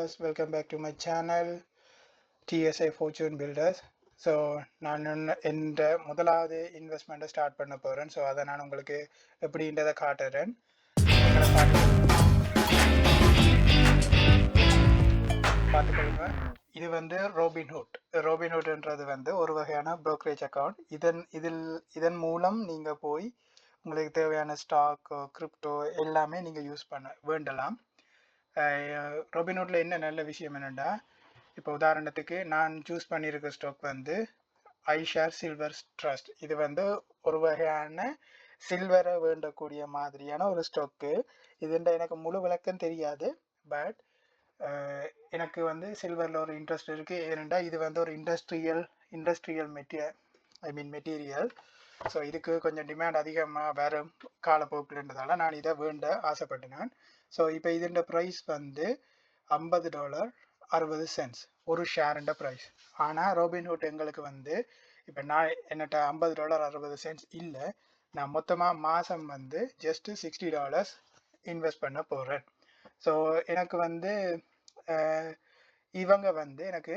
viewers, welcome back to my channel TSI Fortune Builders. So நான் இந்த முதலாவது இன்வெஸ்ட்மெண்ட்டை start பண்ண போகிறேன். ஸோ அதை நான் உங்களுக்கு எப்படின்றதை காட்டுறேன். பார்த்துக்கொள்ளுங்க. இது வந்து ரோபின்ஹுட்ன்றது வந்து ஒரு வகையான ப்ரோக்கரேஜ் அக்கௌண்ட். இதன் மூலம் நீங்கள் போய் உங்களுக்கு தேவையான ஸ்டாக், கிரிப்டோ எல்லாமே நீங்கள் யூஸ் பண்ண வேண்டலாம். ரோபின்ஹுட்டில் என்ன நல்ல விஷயம் என்னென்னா, இப்போ உதாரணத்துக்கு நான் சூஸ் பண்ணியிருக்க ஸ்டாக் வந்து ஐஷேர் சில்வர் ட்ரஸ்ட். இது வந்து ஒரு வகையான சில்வரை வேண்டக்கூடிய மாதிரியான ஒரு ஸ்டாக்கு. இதுன்ற எனக்கு முழு விளக்கம் தெரியாது, பட் எனக்கு வந்து சில்வரில் ஒரு இன்ட்ரெஸ்ட் இருக்குது. ஏனென்றால் இது வந்து ஒரு இண்டஸ்ட்ரியல் மெட்டீரியல். ஸோ இதுக்கு கொஞ்சம் டிமாண்ட் அதிகமாக வரும் காலப்போக்குன்றதால நான் இதை வேண்ட ஆசைப்பட்டேன். ஸோ இப்போ இதோட ப்ரைஸ் வந்து $50.60 ஒரு ஷேருண்ட ப்ரைஸ். ஆனால் ரோபின்ஹுட் எங்களுக்கு வந்து இப்போ நான் என்னட்ட $50.60 இல்லை, நான் மொத்தமாக மாதம் வந்து ஜஸ்ட்டு $60 இன்வெஸ்ட் பண்ண போகிறேன். ஸோ எனக்கு வந்து இவங்க வந்து எனக்கு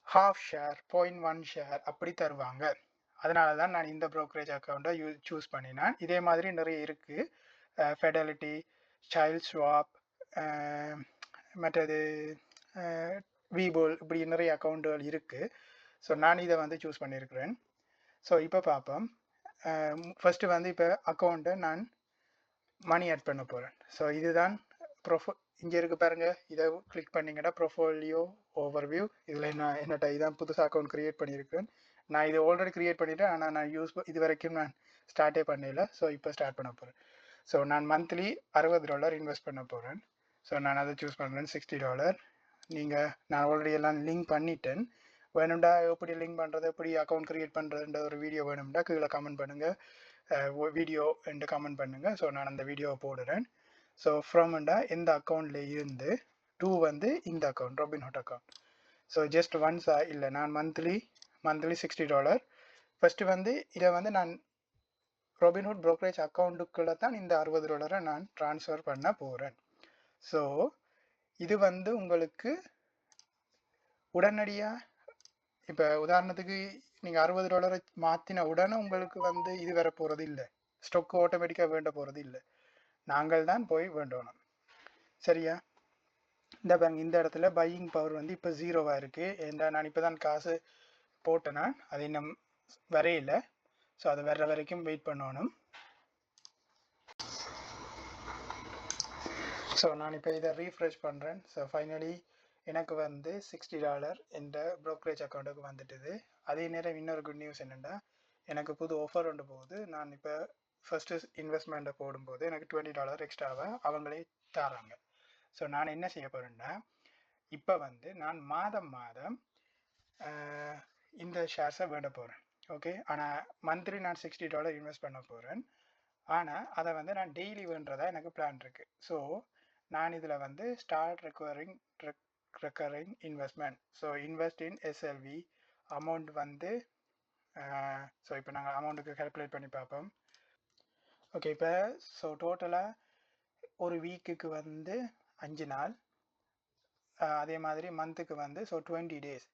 ½ ஷேர் 0.1 ஷேர் அப்படி தருவாங்க. அதனால தான் நான் இந்த ப்ரோக்கரேஜ் அக்கௌண்ட்டை சூஸ் பண்ணினேன். இதே மாதிரி நிறைய இருக்குது. ஃபெடலிட்டி, சைல்ட் ஸ்வாப், மற்றது வீபோல், இப்படி நிறைய அக்கௌண்ட்டுகள் இருக்குது. ஸோ நான் இதை வந்து சூஸ் பண்ணியிருக்கிறேன். ஸோ இப்போ பார்ப்போம். ஃபஸ்ட்டு வந்து இப்போ அக்கௌண்ட்டை நான் மணி ஆட் பண்ண போகிறேன். ஸோ இதுதான் இங்கே இருக்குது பாருங்கள். இதை கிளிக் பண்ணிங்கன்னா ப்ரொஃபோலியோ ஓவர்வியூ. இதில் நான் என்னட்ட இதான் புதுசாக அக்கௌண்ட் க்ரியேட் பண்ணியிருக்கேன். நான் இதை ஆல்ரெடி க்ரியேட் பண்ணிவிட்டேன், ஆனால் நான் இது வரைக்கும் நான் ஸ்டார்ட்டே பண்ணல. ஸோ இப்போ ஸ்டார்ட் பண்ண போகிறேன். ஸோ நான் மந்த்லி $60 இன்வெஸ்ட் பண்ண போகிறேன். ஸோ நான் அதை சூஸ் பண்ணுறேன், $60. நான் ஆல்ரெடி எல்லாம் லிங்க் பண்ணிட்டேன். வேணும்டா எப்படி லிங்க் பண்ணுறது, எப்படி அக்கௌண்ட் க்ரியேட் பண்ணுறதுன்ற ஒரு வீடியோ வேணும்டா கீழே கமெண்ட் பண்ணுங்கள், வீடியோ என்று கமெண்ட் பண்ணுங்கள். ஸோ நான் அந்த வீடியோவை போடுறேன். ஸோ ஃப்ரம்ண்டா இந்த அக்கௌண்ட்டில் இருந்து வந்து இந்த அக்கௌண்ட் ரோபின்ஹுட் அக்கௌண்ட். ஸோ ஜஸ்ட் ஒன்ஸா இல்லை, நான் மந்த்லி $60. ஃபஸ்ட்டு வந்து இதை வந்து நான் ரோபின்ஹுட் ப்ரோக்கரேஜ் அக்கௌண்ட்டுக்குள்ளே தான் இந்த $60 நான் ட்ரான்ஸ்ஃபர் பண்ண போகிறேன். ஸோ இது வந்து உங்களுக்கு உடனடியாக இப்போ உதாரணத்துக்கு நீங்கள் $60 மாற்றின உடனே உங்களுக்கு வந்து இது வர போகிறது இல்லை, ஸ்டாக் ஆட்டோமேட்டிக்காக வேண்ட போகிறது இல்லை, நாங்கள் தான் போய் வேண்டணும். சரியா? இந்த பாருங்க, இந்த இடத்துல பையிங் பவர் வந்து இப்போ 0வாக இருக்குது. ஏன்னா நான் இப்போ தான் காசு போட்டேன்னா அது இன்னும் வரையில. ஸோ அது வர்ற வரைக்கும் வெயிட் பண்ணணும். ஸோ நான் இப்போ இதை ரீஃப்ரெஷ் பண்ணுறேன். ஸோ ஃபைனலி எனக்கு வந்து $60 இந்த ப்ரோக்கரேஜ் அக்கௌண்ட்டுக்கு வந்துட்டுது. அதே நேரம் இன்னொரு குட் நியூஸ் என்னென்னா, எனக்கு புது ஆஃபர் ஒன்று போகுது. நான் இப்போ ஃபஸ்ட்டு இன்வெஸ்ட்மெண்ட்டை போடும்போது எனக்கு $20 எக்ஸ்ட்ராவாக அவங்களே தராங்க. ஸோ நான் என்ன செய்ய போகிறேன்னா, இப்போ வந்து நான் மாதம் இந்த ஷேர்ஸை வேண்ட போகிறேன். ஓகே, ஆனால் மந்த்லி நான் $60 இன்வெஸ்ட் பண்ண போகிறேன். ஆனால் அதை வந்து நான் டெய்லி வேண்டதா எனக்கு பிளான் இருக்குது. ஸோ நான் இதில் வந்து start recurring investment, so invest in SLV amount வந்து ஸோ இப்போ நாங்கள் அமௌண்ட்டுக்கு கால்குலேட் பண்ணி பார்ப்போம். ஓகே, இப்போ ஸோ டோட்டலாக ஒரு வீக்குக்கு வந்து 5 நாள், அதே மாதிரி மந்த்துக்கு வந்து ஸோ 20 days.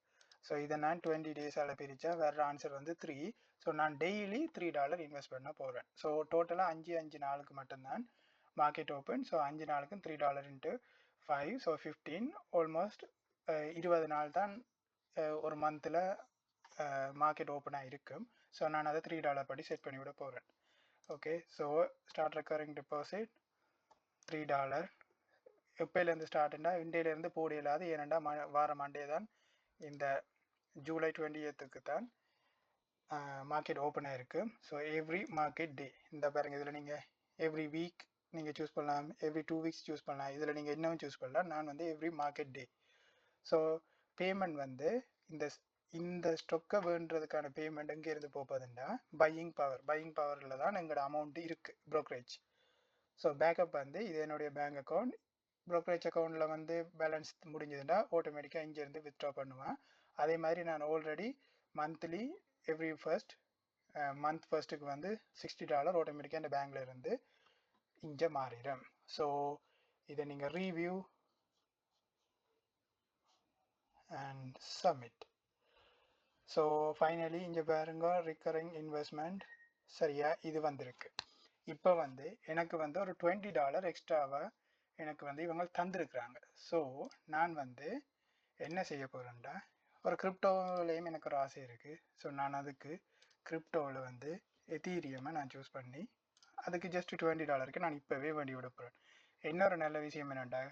ஸோ இதை நான் 20 டேஸால் பிரித்தா வேறு ஆன்சர் வந்து 3. ஸோ நான் டெய்லி $3 இன்வெஸ்ட் பண்ண போகிறேன். ஸோ டோட்டலாக 5 நாளுக்கு மட்டும்தான் மார்க்கெட் ஓப்பன். ஸோ 5 நாளுக்கும் $3 × 5, ஸோ 15, ஆல்மோஸ்ட் 20 நாள் தான் ஒரு மந்தில் மார்க்கெட் ஓப்பனாக இருக்கும். ஸோ நான் அதை $3 படி செட் பண்ணி விட போகிறேன். Okay, so start recurring deposit $3. எப்போலேருந்து ஸ்டார்ட்னா இண்டேலேருந்து போட இல்லாது, ஏனெண்டா வார மண்டே தான் இந்த ஜூலை 20க்கு தான் மார்க்கெட் ஓப்பனாக இருக்குது. ஸோ எவ்ரி மார்க்கெட் டே, இந்த பாருங்கள், இதில் நீங்கள் எவ்ரி வீக் நீங்கள் சூஸ் பண்ணலாம், எவ்ரி 2 weeks சூஸ் பண்ணலாம், இதில் நீங்கள் இன்னும் சூஸ் பண்ணலாம். நான் வந்து எவ்ரி மார்க்கெட் டே. ஸோ பேமெண்ட் வந்து இந்த ஸ்டாக்கை வேண்டுறதுக்கான பேமெண்ட் எங்கே இருந்து போகுதுன்னா பையிங் பவரில் தான் எங்களோட அமௌண்ட் இருக்குது ப்ரோக்கரேஜ். ஸோ பேக்கப் வந்து இது என்னுடைய பேங்க் அக்கௌண்ட். ப்ரோக்கரேஜ் அக்கௌண்ட்டில் வந்து பேலன்ஸ் முடிஞ்சதுன்னா ஆட்டோமேட்டிக்காக இங்கேருந்து வித்ட்ரா பண்ணுவேன். அதே மாதிரி நான் ஆல்ரெடி மந்த்லி எவ்ரி மந்த் ஃபர்ஸ்ட்டுக்கு வந்து $60 ஆட்டோமேட்டிக்காக இந்த பேங்க்ல இருந்து இங்கே மாறிடும். ஸோ இதை நீங்கள் review and submit. So finally இங்கே பாருங்க ரிக்கரிங் இன்வெஸ்ட்மெண்ட் சரியா இது வந்திருக்கு. இப்போ வந்து எனக்கு வந்து ஒரு $20 எக்ஸ்ட்ராவாக எனக்கு வந்து இவங்க தந்துருக்குறாங்க. ஸோ நான் வந்து என்ன செய்ய போகிறேன்டா, ஒரு கிரிப்டோவிலையும் எனக்கு ஒரு ஆசை இருக்குது. ஸோ நான் அதுக்கு கிரிப்டோவில் வந்து எதீரியமை நான் சூஸ் பண்ணி அதுக்கு ஜஸ்ட் $20 நான் இப்போவே வேண்டி விட போகிறேன். இன்னொரு நல்ல விஷயம் என்னென்னா,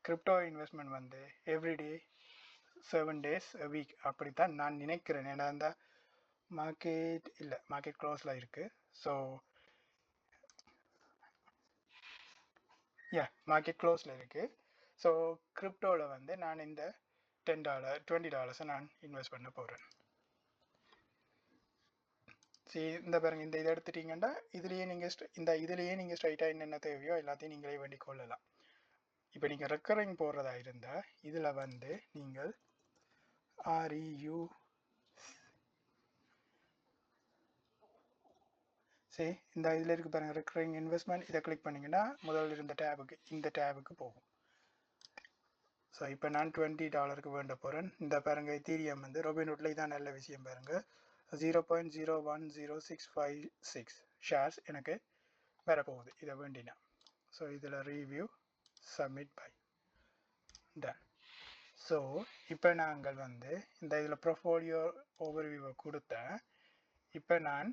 கிரிப்டோ இன்வெஸ்ட்மெண்ட் வந்து எவ்ரிடே 7 days a week அப்படித்தான் நான் நினைக்கிறேன். ஏன்னா அந்த மார்க்கெட் க்ளோஸில் இருக்குது. ஸோ மார்க்கெட் க்ளோஸில் இருக்குது. ஸோ கிரிப்டோவில் வந்து நான் இந்த $20 நான் இன்வெஸ்ட் பண்ண போகிறேன். சரி, இந்த பாருங்க, இந்த இதை எடுத்துட்டீங்கன்னா இதுலேயே நீங்கள் ஸ்ட்ரைட்டாக என்னென்ன தேவையோ எல்லாத்தையும் நீங்களே வேண்டிக் கொள்ளலாம். இப்போ நீங்கள் ரெக்கரிங் போடுறதா இருந்தால் இதில் வந்து நீங்கள் REU சரி, இந்த இதில் இருக்குது பாருங்கள் ரெக்கரிங் இன்வெஸ்ட்மெண்ட். இதை கிளிக் பண்ணிங்கன்னா முதல்ல இருந்த இந்த டேபுக்கு போகும். ஸோ இப்போ நான் $20 வேண்ட போகிறேன். இந்த பாருங்கள் எத்தீரியம் வந்து ரொபின்ஹுட்டில் இதான் நல்ல விஷயம் பாருங்கள், 0.010656 ஷேர்ஸ் எனக்கு வரப்போகுது இதை வேண்டினா. ஸோ இதில் ரிவ்யூ சப்மிட் பை டன். ஸோ இப்போ நாங்கள் வந்து இந்த இதில் ப்ரோஃபோலியோ ஓவர்வியூவை கொடுத்தேன். இப்போ நான்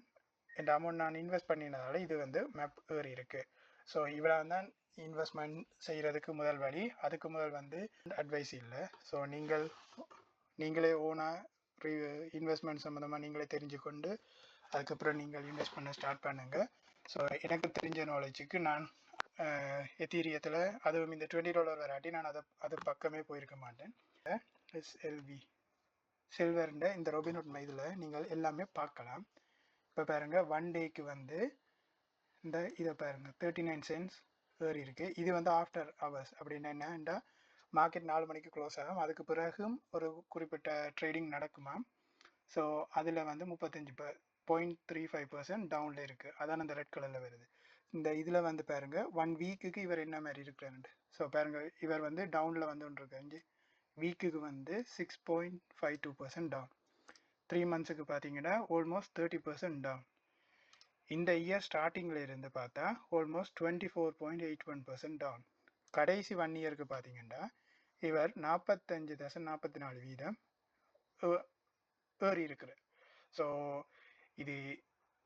இந்த அமௌண்ட் நான் இன்வெஸ்ட் பண்ணினதால இது வந்து மேப் ஏறி இருக்குது. ஸோ இவ்வளோ தான் இன்வெஸ்ட்மெண்ட் செய்கிறதுக்கு முதல் வழி. அதுக்கு முதல் வந்து அட்வைஸ் இல்லை. ஸோ நீங்களே ஓனாக இன்வெஸ்ட்மெண்ட் சம்மந்தமாக நீங்களே தெரிஞ்சுக்கொண்டு அதுக்கப்புறம் நீங்கள் இன்வெஸ்ட் பண்ண ஸ்டார்ட் பண்ணுங்கள். ஸோ எனக்கு தெரிஞ்ச நாலேஜுக்கு நான் எத்தீரியத்தில் அதுவும் இந்த $20 வராட்டி நான் அது பக்கமே போயிருக்க மாட்டேன். SLV சில்வர்ன்ற இந்த ரொபின்ஹுட் இதில் நீங்கள் எல்லாமே பார்க்கலாம். இப்போ பாருங்கள் 1 டேக்கு வந்து இதை பாருங்கள் 39 cents ஏறி இருக்குது. இது வந்து ஆஃப்டர் ஹவர்ஸ் அப்படின்னா என்னன்னா மார்க்கெட் 4 மணிக்கு க்ளோஸ் ஆகும். அதுக்கு பிறகும் ஒரு குறிப்பிட்ட ட்ரேடிங் நடக்குமா. ஸோ அதில் வந்து 35.35% டவுனில் இருக்குது. அதான் அந்த ரெட் கலரில் வருது. இந்த இதில் வந்து பாருங்கள் 1 வீக்குக்கு இவர் என்ன மாதிரி இருக்கிறாரு. ஸோ பாருங்கள் இவர் வந்து டவுனில் வந்து ஒன்று இருக்கு. வீக்குக்கு வந்து 6.52% டவுன். 3 monthsக்கு பார்த்தீங்கன்னா ஆல்மோஸ்ட் 30% டவுன். இந்த இயர் ஸ்டார்டிங்கில் இருந்து பார்த்தா ஆல்மோஸ்ட் 24.81% டவுன். கடைசி 1 இயருக்கு பார்த்தீங்கன்னா இவர் 45.44% ஏறி இருக்கிறார். ஸோ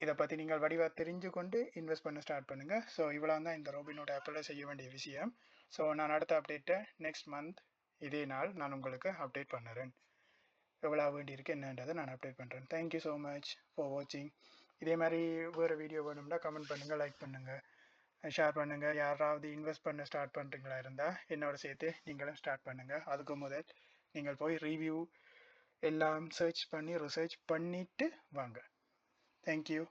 இதை பற்றி நீங்கள் வடிவாக தெரிஞ்சு கொண்டு இன்வெஸ்ட் பண்ண ஸ்டார்ட் பண்ணுங்கள். ஸோ இவ்வளோ தான் இந்த ரோபின்ஹுட் ஆப்பில் செய்ய வேண்டிய விஷயம். ஸோ நான் அடுத்த அப்டேட்டை நெக்ஸ்ட் மந்த் இதே நாள் நான் உங்களுக்கு அப்டேட் பண்ணுறேன். எவ்வளோ வேண்டியிருக்கு என்னன்றதை நான் அப்டேட் பண்ணுறேன். தேங்க்யூ ஸோ மச் ஃபார் வாட்சிங். இதே மாதிரி வேறு வீடியோ வேணும்னா கமெண்ட் பண்ணுங்கள், லைக் பண்ணுங்கள், ஷேர் பண்ணுங்கள். யாராவது இன்வெஸ்ட் பண்ண ஸ்டார்ட் பண்ணுறீங்களா இருந்தால் என்னோட சேர்த்து நீங்களும் ஸ்டார்ட் பண்ணுங்கள். அதுக்கு முதல் நீங்கள் போய் ரிவ்யூ எல்லாம் ரிசர்ச் பண்ணிவிட்டு வாங்க. தேங்க்யூ.